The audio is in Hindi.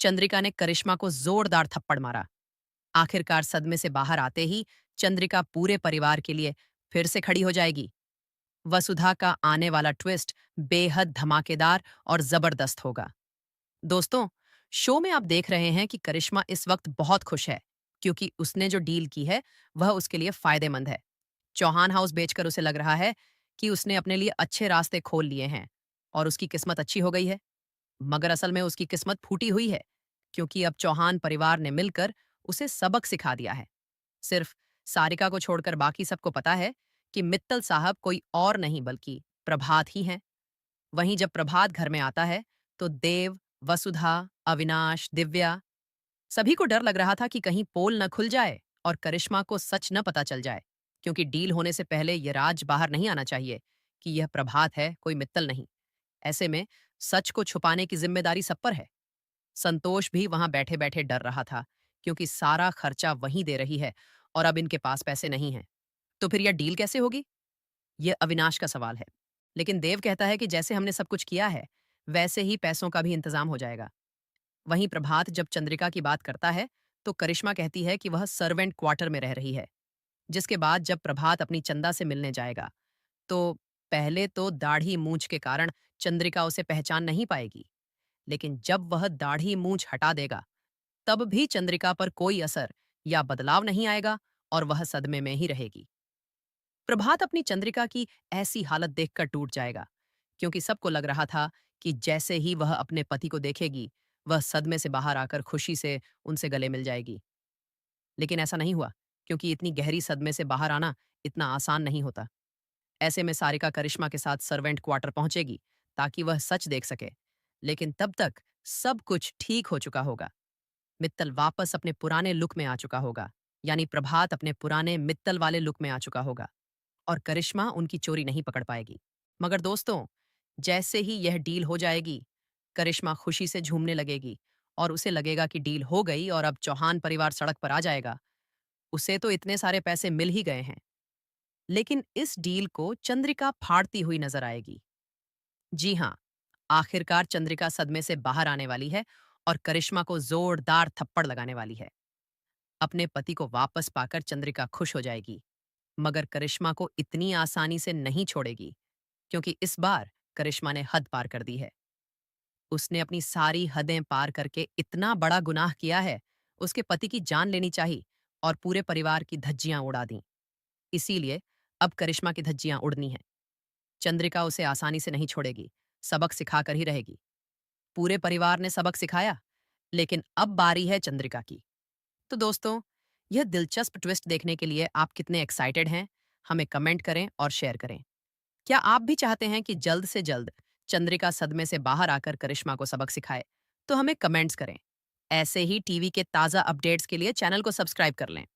चंद्रिका ने करिश्मा को जोरदार थप्पड़ मारा। आखिरकार सदमे से बाहर आते ही चंद्रिका पूरे परिवार के लिए फिर से खड़ी हो जाएगी। वसुधा का आने वाला ट्विस्ट बेहद धमाकेदार और जबरदस्त होगा। दोस्तों, शो में आप देख रहे हैं कि करिश्मा इस वक्त बहुत खुश है, क्योंकि उसने जो डील की है वह उसके लिए फायदेमंद है। चौहान हाउस बेचकर उसे लग रहा है कि उसने अपने लिए अच्छे रास्ते खोल लिए हैं और उसकी किस्मत अच्छी हो गई है। मगर असल में उसकी किस्मत फूटी हुई है, क्योंकि अब चौहान परिवार ने मिलकर उसे सबक सिखा दिया है। सिर्फ सारिका को छोड़कर बाकी सबको पता है कि मित्तल साहब कोई और नहीं बल्कि प्रभात ही हैं। वहीं जब प्रभात घर में आता है तो देव, वसुधा, अविनाश, दिव्या, सभी को डर लग रहा था कि कहीं पोल न खुल जाए और करिश्मा को सच न पता चल जाए, क्योंकि डील होने से पहले यह राज बाहर नहीं आना चाहिए कि यह प्रभात है, कोई मित्तल नहीं। ऐसे में सच को छुपाने की जिम्मेदारी सब पर है। संतोष भी वहां बैठे बैठे डर रहा था, क्योंकि सारा खर्चा वही दे रही है और अब इनके पास पैसे नहीं हैं। तो फिर यह डील कैसे होगी? यह अविनाश का सवाल है। लेकिन देव कहता है कि जैसे हमने सब कुछ किया है, वैसे ही पैसों का भी इंतजाम हो जाएगा। वहीं प्रभात जब चंद्रिका की बात करता है, तो करिश्मा कहती है कि वह सर्वेंट क्वार्टर में रह रही है। जिसके बाद जब प्रभात अपनी चंदा से मिलने जाएगा, तो पहले तो दाढ़ी मूंछ के कारण चंद्रिका उसे पहचान नहीं पाएगी। लेकिन जब वह दाढ़ी मूंछ हटा देगा, तब भी चंद्रिका पर कोई असर या बदलाव नहीं आएगा और वह सदमे में ही रहेगी। प्रभात अपनी चंद्रिका की ऐसी हालत देखकर टूट जाएगा, क्योंकि सबको लग रहा था कि जैसे ही वह अपने पति को देखेगी, वह सदमे से बाहर आकर खुशी से उनसे गले मिल जाएगी। लेकिन ऐसा नहीं हुआ, क्योंकि इतनी गहरी सदमे से बाहर आना इतना आसान नहीं होता। ऐसे में सारिका करिश्मा के साथ सर्वेंट क्वार्टर पहुंचेगी, ताकि वह सच देख सके। लेकिन तब तक सब कुछ ठीक हो चुका होगा। मित्तल वापस अपने पुराने लुक में आ चुका होगा, यानी प्रभात अपने पुराने मित्तल वाले लुक में आ चुका होगा और करिश्मा उनकी चोरी नहीं पकड़ पाएगी। मगर दोस्तों, जैसे ही यह डील हो जाएगी, करिश्मा खुशी से झूमने लगेगी और उसे लगेगा कि डील हो गई और अब चौहान परिवार सड़क पर आ जाएगा। उसे तो इतने सारे पैसे मिल ही गए हैं। लेकिन इस डील को चंद्रिका फाड़ती हुई नजर आएगी। जी हाँ, आखिरकार चंद्रिका सदमे से बाहर आने वाली है और करिश्मा को जोरदार थप्पड़ लगाने वाली है। अपने पति को वापस पाकर चंद्रिका खुश हो जाएगी, मगर करिश्मा को इतनी आसानी से नहीं छोड़ेगी, क्योंकि इस बार करिश्मा ने हद पार कर दी है। उसने अपनी सारी हदें पार करके इतना बड़ा गुनाह किया है, उसके पति की जान लेनी चाहिए और पूरे परिवार की धज्जियां उड़ा दी। इसीलिए अब करिश्मा की धज्जियां उड़नी हैं। चंद्रिका उसे आसानी से नहीं छोड़ेगी, सबक सिखाकर ही रहेगी। पूरे परिवार ने सबक सिखाया, लेकिन अब बारी है चंद्रिका की। तो दोस्तों, यह दिलचस्प ट्विस्ट देखने के लिए आप कितने एक्साइटेड हैं? हमें कमेंट करें और शेयर करें। क्या आप भी चाहते हैं कि जल्द से जल्द चंद्रिका सदमे से बाहर आकर करिश्मा को सबक सिखाए? तो हमें कमेंट्स करें। ऐसे ही टीवी के ताज़ा अपडेट्स के लिए चैनल को सब्सक्राइब कर लें।